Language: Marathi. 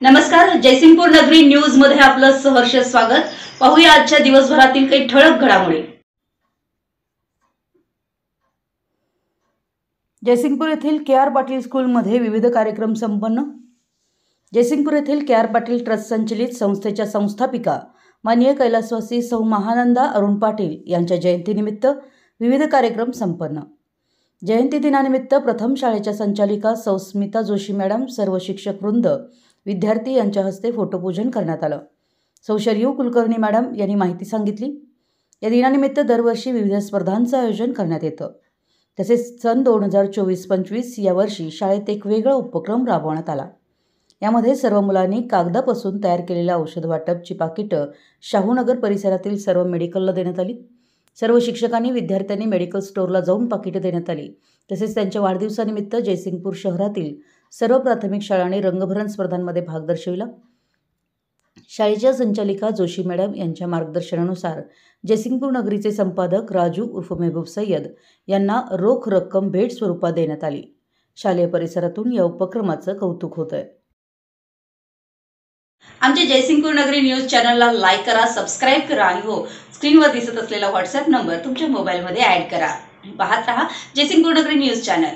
नमस्कार, जयसिंगपूर नगरी न्यूज मध्ये आपलं सहर्ष स्वागत। पाहूया आजच्या दिवसभरातील काही ठळक घडामोडी। जयसिंगपूर येथील के.आर. पाटील स्कूलमध्ये विविध कार्यक्रम संपन्न। जयसिंगपूर येथील के.आर. पाटील ट्रस्ट संचलित संस्थेच्या संस्थापिका माननीय कैलासवासी सौ महानंदा अरुण पाटील यांच्या जयंतीनिमित्त विविध कार्यक्रम संपन्न। जयंती दिनानिमित्त प्रथम शाळेच्या संचालिका सौ स्मिता जोशी मॅडम, सर्व शिक्षक वृंद, विद्यार्थी यांच्या हस्ते फोटोपूजन करण्यात आलं। सौ शरयू कुलकर्णी मॅडम यांनी माहिती सांगितली। या दिनानिमित्त दरवर्षी विविध स्पर्धांचं आयोजन करण्यात येतं। तसेच सन 2024-25 या वर्षी शाळेत एक वेगळा उपक्रम राबवण्यात आला। यामध्ये सर्व मुलांनी कागदापासून तयार केलेल्या औषध वाटपची पाकिटं शाहूनगर परिसरातील सर्व मेडिकलला देण्यात आली। सर्व शिक्षकांनी विद्यार्थ्यांनी मेडिकल स्टोअरला जाऊन पाकिटं देण्यात आली। तसेच त्यांच्या वाढदिवसानिमित्त जयसिंगपूर शहरातील सर्व प्राथमिक शाळांनी रंगभरण स्पर्धांमध्ये भाग दर्शविला। शाळेच्या संचालिका जोशी मॅडम यांच्या मार्गदर्शनानुसार जयसिंगपूर नगरीचे संपादक राजू उर्फ मेहबूब सय्यद यांना रोख रक्कम भेट स्वरूपात देण्यात आली। शालेय परिसरातून या उपक्रमाचं कौतुक होतंय। आमच्या जयसिंगपूर नगरी न्यूज चॅनलला लाईक करा, सबस्क्राइब करा आणि हो, स्क्रीनवर दिसत असलेला व्हॉट्सअप नंबर तुमच्या मोबाईलमध्ये ॲड करा। पाहत रहा जयसिंगपूर नगरी न्यूज चॅनल।